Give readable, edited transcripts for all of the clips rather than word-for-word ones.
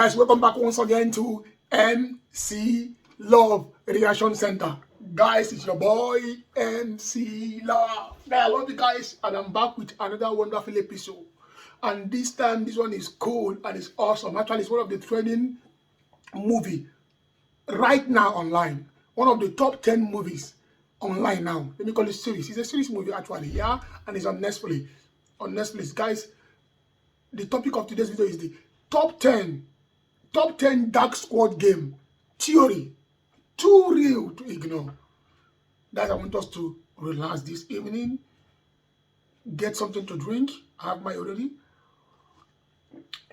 Guys, welcome back once again to MC Love Reaction Center. Guys, it's your boy MC Love. I love you guys, and I'm back with another wonderful episode. And this time, this one is cool and it's awesome. Actually, it's one of the trending movie right now online. One of the top 10 movies online now. Let me call it series. It's a series movie actually, yeah, and it's on Netflix. On Netflix, guys. The topic of today's video is the top 10 dark squad game theory. Too real to ignore. Guys, I want us to relax this evening. Get something to drink. I have mine already.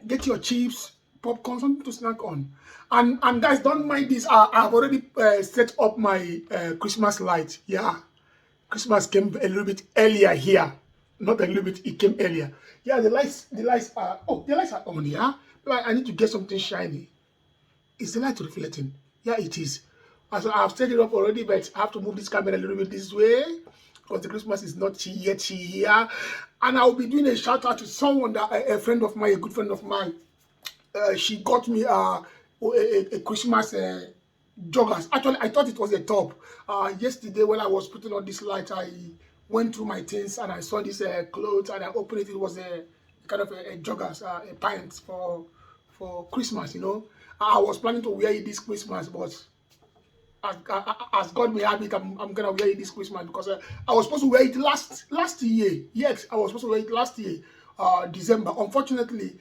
Get your chips, popcorn, something to snack on. And guys, don't mind this. I've already set up my Christmas light. Yeah, Christmas came a little bit earlier here. Not a little bit, it came earlier. Yeah, the lights are on, yeah? But I need to get something shiny. Is the light reflecting? Yeah, it is. So I've set it up already, but I have to move this camera a little bit this way because the Christmas is not yet here. And I'll be doing a shout out to someone, that a friend of mine, a good friend of mine. She got me a Christmas joggers. Actually, I thought it was a top. Yesterday when I was putting on this light, I went through my things and I saw this clothes and I opened it. It was a kind of a joggers, a pants for Christmas, you know. I was planning to wear it this Christmas, but as God may have it, I'm gonna wear it this Christmas because I was supposed to wear it last year. Yes, I was supposed to wear it last year, December. Unfortunately,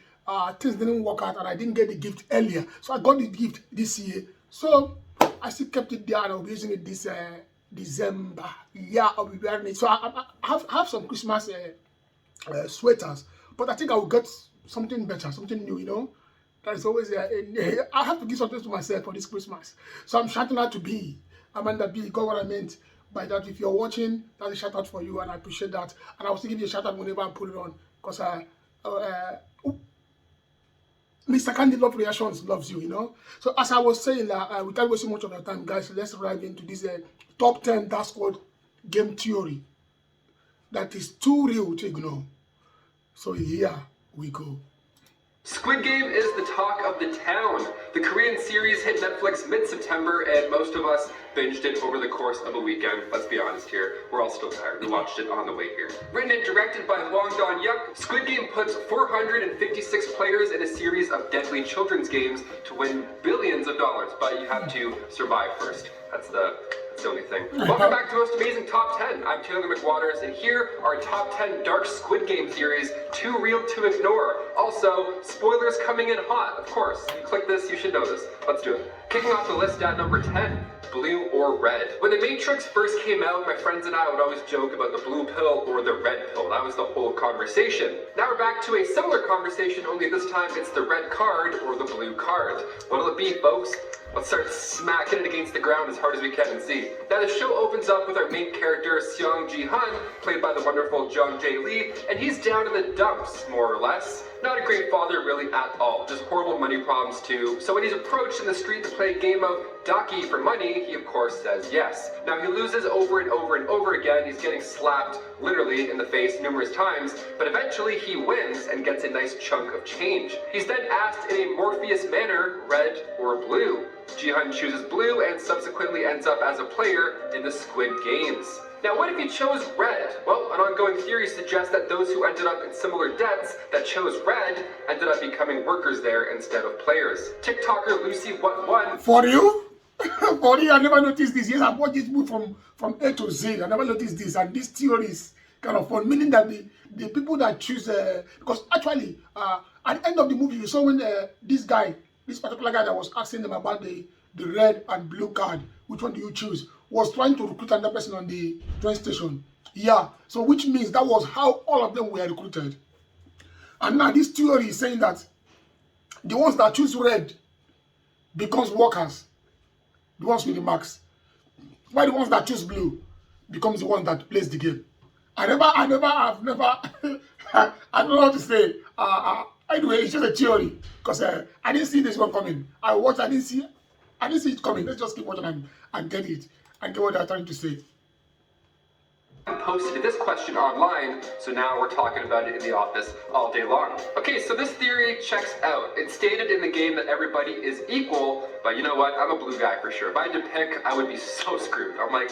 things didn't work out and I didn't get the gift earlier, so I got the gift this year. So I still kept it there and I'll be using it this December. Yeah, I'll be wearing it. So I have some Christmas sweaters, but I think I will get something better, something new, you know. That is always I have to give something to myself for this Christmas. So I'm shouting out to B, Amanda B. You got what I meant by that. If you're watching, that's a shout out for you, and I appreciate that. And I will still give you a shout out whenever I put it on, because MrCandyLuv Reactions loves you, you know. So as I was saying, without wasting much of your time, guys, let's dive into this top 10 dark squad game theory that is too real to ignore. So here we go. Squid Game is the talk of the town. The Korean series hit Netflix mid-September, and most of us binged it over the course of a weekend. Let's be honest here, we're all still tired. We watched it on the way here. Written and directed by Hwang Don-hyuk, Squid Game puts 456 players in a series of deadly children's games to win billions of dollars, but you have to survive first. That's the only thing. Welcome back to Most Amazing Top 10. I'm Taylor McWaters, and here are top 10 dark Squid Game theories, too real to ignore. Also, spoilers coming in hot, of course. You click this, you should know this. Let's do it. Kicking off the list at number 10, blue or red. When The Matrix first came out, my friends and I would always joke about the blue pill or the red pill. That was the whole conversation. Now we're back to a similar conversation, only this time it's the red card or the blue card. What'll it be, folks? Let's start smacking it against the ground as hard as we can and see. Now the show opens up with our main character, Seong Ji-hun, played by the wonderful Jung Jae-lee, and he's down in the dumps, more or less. Not a great father really at all, just horrible money problems too. So when he's approached in the street to play a game of Daki for money, he of course says yes. Now he loses over and over and over again. He's getting slapped literally in the face numerous times, but eventually he wins and gets a nice chunk of change. He's then asked in a Morpheus manner, red or blue. Ji-hun chooses blue and subsequently ends up as a player in the Squid Games. Now what if he chose red? Well, an ongoing theory suggests that those who ended up in similar debts that chose red ended up becoming workers there instead of players. TikToker Lucy What One. For you? For you, I never noticed this. Yes, I've watched this movie from A to Z. I never noticed this, and this theory is kind of fun, meaning that the people that choose, because actually, at the end of the movie, you saw when this particular guy that was asking them about the red and blue card, which one do you choose, was trying to recruit another person on the train station. Yeah, so which means that was how all of them were recruited. And now this theory is saying that the ones that choose red becomes workers, the ones with the marks, while the ones that choose blue becomes the one that plays the game. I've never, I don't know how to say. Anyway, it's just a theory because I didn't see this one coming. I didn't see it coming. Let's just keep watching and get it and get what they're trying to say. Jihan posted this question online, so now we're talking about it in the office all day long. Okay, so this theory checks out. It's stated in the game that everybody is equal, but you know what? I'm a blue guy for sure. If I had to pick, I would be so screwed. I'm like,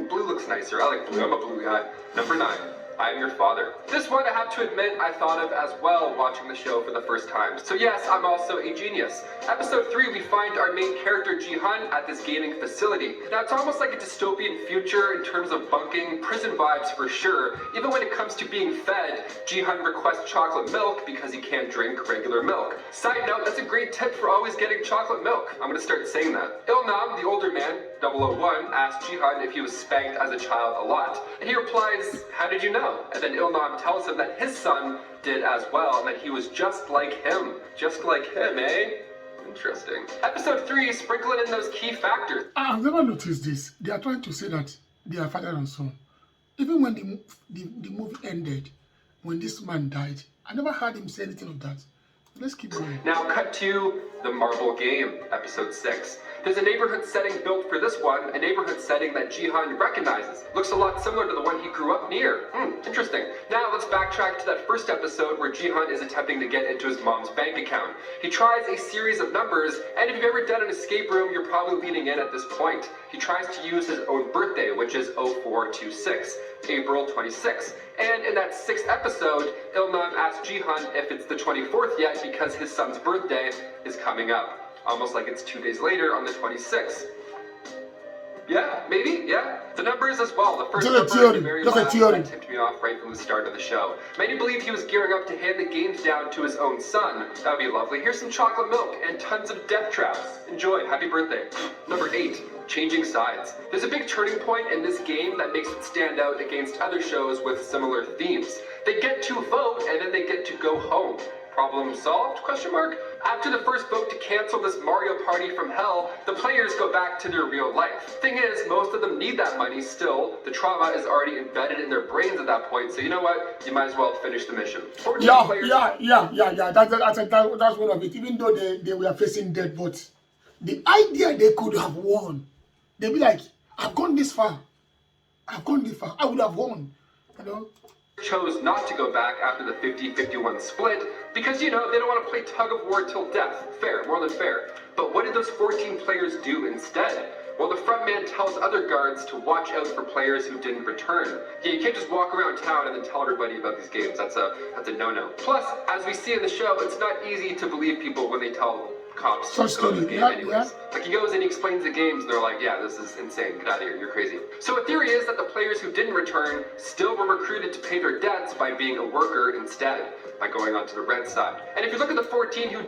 blue looks nicer. I like blue. I'm a blue guy. Number 9. I am your father. This one, I have to admit, I thought of as well watching the show for the first time. So yes, I'm also a genius. Episode 3, we find our main character Jihan at this gaming facility. Now it's almost like a dystopian future in terms of bunking, prison vibes for sure. Even when it comes to being fed, Jihan requests chocolate milk because he can't drink regular milk. Side note, that's a great tip for always getting chocolate milk. I'm gonna start saying that. Ilnam, the older man, 001, asks Jihan if he was spanked as a child a lot. And he replies, how did you know? And then Ilnam tells him that his son did as well, and that he was just like him. Just like him, eh? Interesting. Episode 3, sprinkling in those key factors. I've never noticed this. They are trying to say that they are father and son. Even when the movie ended, when this man died, I never heard him say anything of that. Let's keep going. Now cut to the marble game, episode 6. There's a neighborhood setting built for this one, a neighborhood setting that Jihan recognizes. Looks a lot similar to the one he grew up near. Interesting. Now let's backtrack to that first episode where Jihan is attempting to get into his mom's bank account. He tries a series of numbers, and if you've ever done an escape room, you're probably leaning in at this point. He tries to use his own birthday, which is 0426, April 26. And in that 6th episode, Ilnam asks Jihan if it's the 24th yet because his son's birthday is coming up. Almost like it's 2 days later on the 26th. Yeah, maybe, yeah. The numbers as well. The first number and the very last that tipped me off right from the start of the show. Many believe he was gearing up to hand the games down to his own son. That would be lovely. Here's some chocolate milk and tons of death traps. Enjoy. Happy birthday. Number 8. Changing sides. There's a big turning point in this game that makes it stand out against other shows with similar themes. They get to vote and then they get to go home. Problem solved? Question mark. After the first vote to cancel this Mario Party from hell, the players go back to their real life. Thing is, most of them need that money still. The trauma is already embedded in their brains at that point, so you know what? You might as well finish the mission. Yeah. That's one of it. Even though they were facing death votes, the idea they could have won, they'd be like, I've gone this far. I would have won. You know? Chose not to go back after the 50-51 split because, you know, they don't want to play tug of war till death. Fair, more than fair. But what did those 14 players do instead? Well, the front man tells other guards to watch out for players who didn't return. Yeah, you can't just walk around town and then tell everybody about these games. That's a no-no. Plus, as we see in the show, it's not easy to believe people when they tell cops to go to the game anyways. Like, he goes and he explains the games, and they're like, yeah, this is insane, get out of here, you're crazy. So a theory is that the players who didn't return still were recruited to pay their debts by being a worker instead, by going onto the red side. And if you look at the 14 who...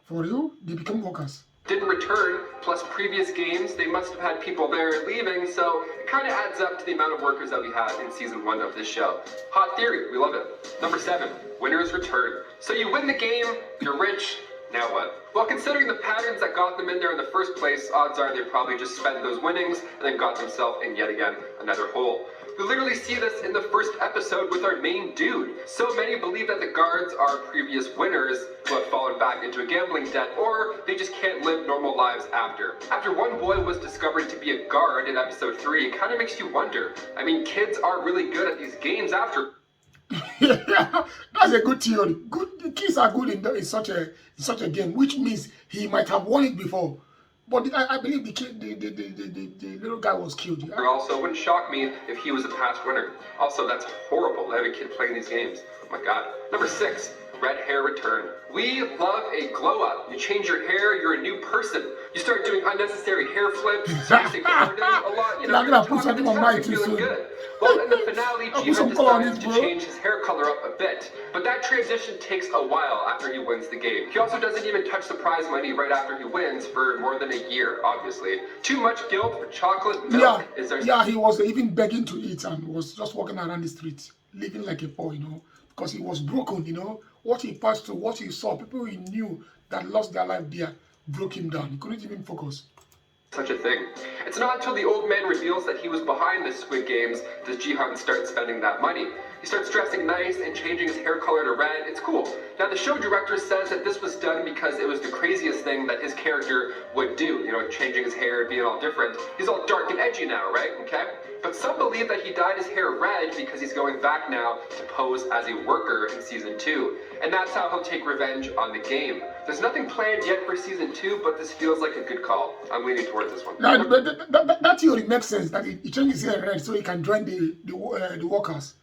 For you? They become workers. Didn't return, plus previous games, they must have had people there leaving, so it kind of adds up to the amount of workers that we had in season 1 of this show. Hot theory, we love it. Number 7, winners return. So you win the game, you're rich, now what? Well, considering the patterns that got them in there in the first place, odds are they probably just spent those winnings and then got themselves in yet again another hole. We literally see this in the first episode with our main dude. So many believe that the guards are previous winners who have fallen back into a gambling debt, or they just can't live normal lives after. After one boy was discovered to be a guard in episode 3, it kind of makes you wonder. I mean, kids are really good at these games after. Yeah, that's a good theory. The kids are good in such a game, which means he might have won it before. But I believe the little guy was killed. Yeah? Also, wouldn't shock me if he was a past winner. Also, that's horrible to have a kid playing these games. Oh my god. Number 6, red hair return. We love a glow up. You change your hair, you're a new person. You start doing unnecessary hair flips, you say pardon a lot, you know, you're talking to feeling good. Well, in the finale, Jihan decides to change his hair color up a bit, but that transition takes a while after he wins the game. He also doesn't even touch the prize money right after he wins for more than a year, obviously. Too much guilt for chocolate milk. Yeah, he was even begging to eat and was just walking around the streets, living like a boy, you know, because he was broken, you know. What he passed through, what he saw, people he knew that lost their life there, broke him down. He couldn't even focus. such a thing. It's not until the old man reveals that he was behind the Squid Games does Jihan start spending that money. He starts dressing nice and changing his hair color to red. It's cool. Now the show director says that this was done because it was the craziest thing that his character would do. You know, changing his hair, being all different. He's all dark and edgy now, right? Okay? But some believe that he dyed his hair red because he's going back now to pose as a worker in Season 2. And that's how he'll take revenge on the game. There's nothing planned yet for Season 2, but this feels like a good call. I'm leaning towards this one. Now, that theory makes sense, that he changes his hair red so he can join the workers.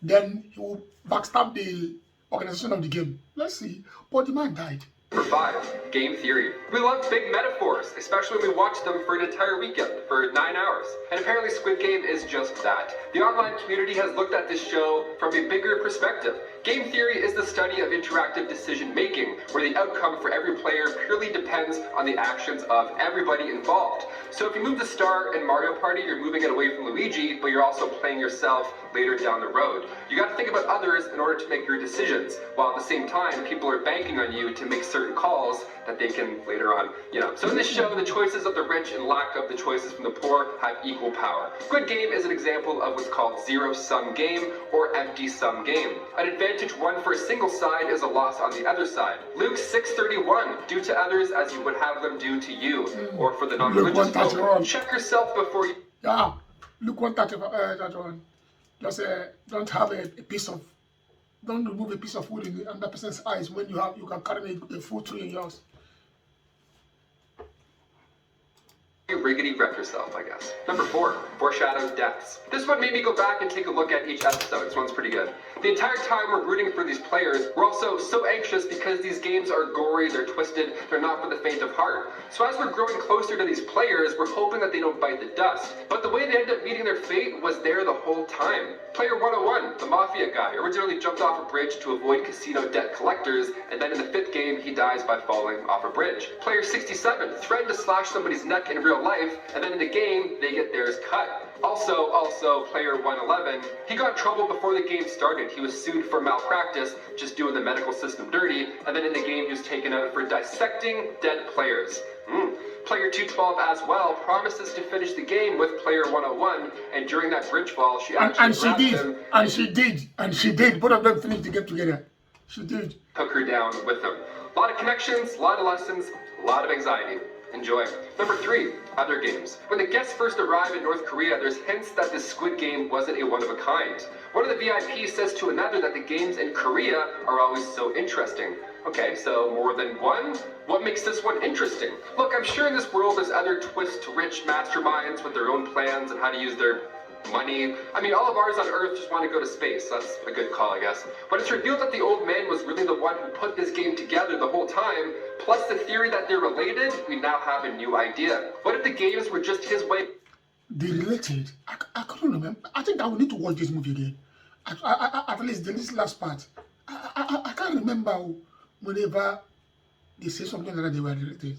Then he will backstab the organization of the game. Let's see. But the man died. Number 5, game theory. We love big metaphors, especially when we watch them for an entire weekend, for 9 hours. And apparently Squid Game is just that. The online community has looked at this show from a bigger perspective. Game theory is the study of interactive decision making, where the outcome for every player purely depends on the actions of everybody involved. So if you move the star in Mario Party, you're moving it away from Luigi, but you're also playing yourself later down the road. You got to think about others in order to make your decisions, while at the same time, people are banking on you to make certain calls that they can later on, So in this show, the choices of the rich and lack of the choices from the poor have equal power. Squid Game is an example of what's called zero-sum game or empty-sum game. An advantage won for a single side is a loss on the other side. Luke 6:31, do to others as you would have them do to you. Or for the non-religious folk, check yourself before you... Yeah, Luke 1:31. Just don't have a piece of, don't remove a piece of wood in another person's eyes when you can carry a full tree in yours. You riggedy wreck yourself, I guess. Number 4, foreshadows deaths. This one made me go back and take a look at each episode. This one's pretty good. The entire time we're rooting for these players, we're also so anxious because these games are gory, they're twisted, they're not for the faint of heart. So as we're growing closer to these players, we're hoping that they don't bite the dust. But the way they end up meeting their fate was there the whole time. Player 101, the Mafia guy, originally jumped off a bridge to avoid casino debt collectors, and then in the 5th game, he dies by falling off a bridge. Player 67, threatened to slash somebody's neck in real life, and then in the game, they get theirs cut. Also, player 111, he got in trouble before the game started. He was sued for malpractice, just doing the medical system dirty, and then in the game, he was taken out for dissecting dead players. Player 212 as well promises to finish the game with player 101, and during that bridge fall, she actually she did. Both of them finished the game together. She did. Took her down with him. A lot of connections, a lot of lessons, a lot of anxiety. Enjoy. Number 3, other games. When the guests first arrive in North Korea, there's hints that this Squid Game wasn't a one-of-a-kind. One of the VIPs says to another that the games in Korea are always so interesting. Okay, so more than one? What makes this one interesting? Look, I'm sure in this world there's other twist-rich masterminds with their own plans and how to use their money. I mean, all of ours on Earth just want to go to space. That's a good call, I guess. But it's revealed that the old man was really the one who put this game together the whole time. Plus the theory that they're related, we now have a new idea. What if the games were just his way? They related? I couldn't remember. I think I will need to watch this movie again. At least this last part. I can't remember whenever they say something like that they were related.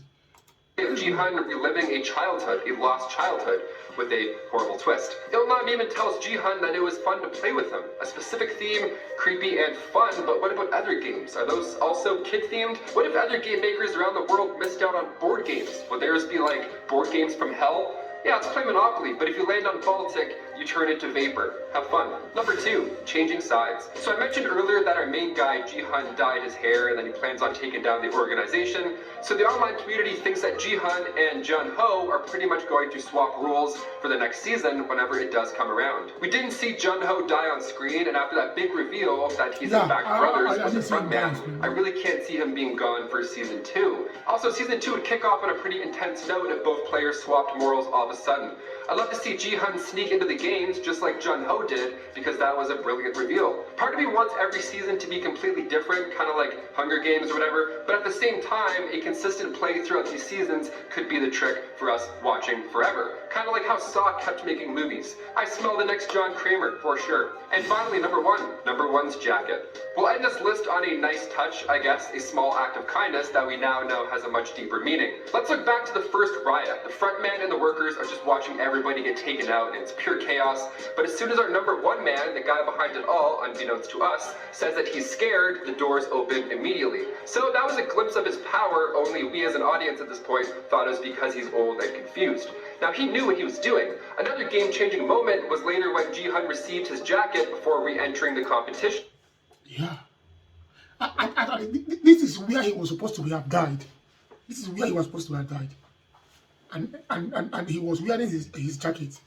Jihan reliving a childhood, a lost childhood, with a horrible twist. Il-Nam even tells Jihan that it was fun to play with him. A specific theme, creepy and fun, but what about other games? Are those also kid-themed? What if other game makers around the world missed out on board games? Would theirs be like board games from hell? Yeah, let's play Monopoly, but if you land on Baltic, you turn into vapor. Have fun. Number 2, changing sides. So I mentioned earlier that our main guy, Jihan, dyed his hair and then he plans on taking down the organization. So the online community thinks that Jihan and Jun-Ho are pretty much going to swap roles for the next season whenever it does come around. We didn't see Jun-Ho die on screen, and after that big reveal that he's in fact brothers with the front man, I really can't see him being gone for season 2. Also, season 2 would kick off on a pretty intense note if both players swapped morals all of a sudden. I'd love to see Jihan sneak into the games just like Jun-Ho did, because that was a brilliant reveal. Part of me wants every season to be completely different, kind of like Hunger Games or whatever, but at the same time, a consistent play throughout these seasons could be the trick for us watching forever. Kind of like how Saw kept making movies. I smell the next John Kramer, for sure. And finally, number 1. Number 1's jacket. We'll end this list on a nice touch, I guess, a small act of kindness that we now know has a much deeper meaning. Let's look back to the first riot. The front man and the workers are just watching everything everybody get taken out, and it's pure chaos. But as soon as our number one man, the guy behind it all, unbeknownst to us, says that he's scared, the doors open immediately. So that was a glimpse of his power, only we as an audience at this point thought it was because he's old and confused. Now, he knew what he was doing. Another game-changing moment was later when Ji-hun received his jacket before re-entering the competition. Yeah. This is where he was supposed to have died. This is where he was supposed to have died. And he was wearing his jacket.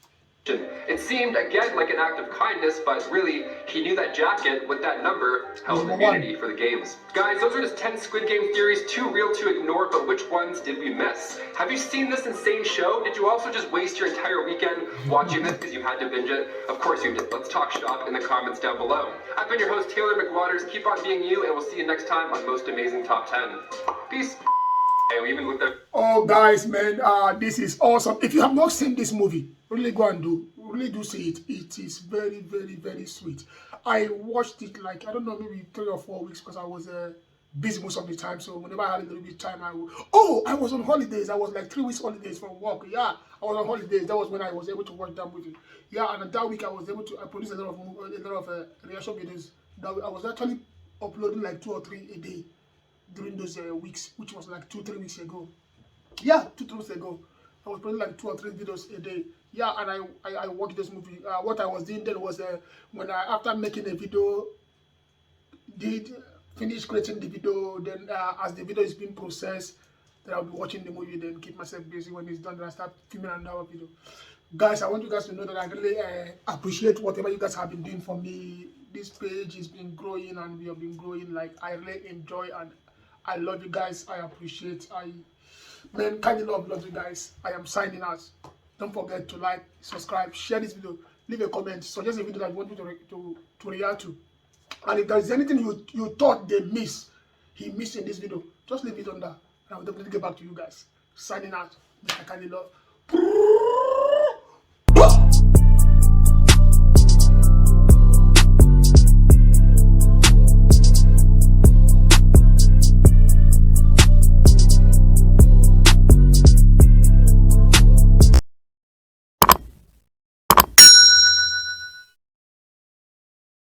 It seemed, again, like an act of kindness, but really, he knew that jacket with that number held Number immunity for the games. Guys, those are just 10 Squid Game theories, too real to ignore, but which ones did we miss? Have you seen this insane show? Did you also just waste your entire weekend watching this because you had to binge it? Of course you did. Let's talk shop in the comments down below. I've been your host, Taylor McWaters. Keep on being you, and we'll see you next time on Most Amazing Top 10. Peace. And we even looked at... Oh, guys, man, this is awesome. If you have not seen this movie, really go and really do see it. It is very, very, very sweet. I watched it like, I don't know, maybe 3 or 4 weeks because I was busy most of the time. So whenever I had a little bit of time, I would... Oh, I was on holidays. I was like 3 weeks holidays from work. Yeah, I was on holidays. That was when I was able to watch that movie. Yeah, and that week I was able to produce a lot of reaction videos. That I was actually uploading like 2 or 3 a day during those weeks, which was like 2-3 weeks ago. Yeah, 2-3 weeks ago. I was putting like 2 or 3 videos a day. Yeah, and I watched this movie. What I was doing then was when after making a video, finish creating the video, then as the video is being processed, then I'll be watching the movie, then keep myself busy. When it's done, then I start filming another video. Guys, I want you guys to know that I really appreciate whatever you guys have been doing for me. This page has been growing and we have been growing. Like, I really enjoy and I love you guys. I appreciate. MrCandyLuv loves you guys. I am signing out. Don't forget to like, subscribe, share this video, leave a comment, suggest a video that you want me to react to. And if there is anything you thought he missed in this video, just leave it on there. And I will definitely get back to you guys. Signing out, MrCandyLuv.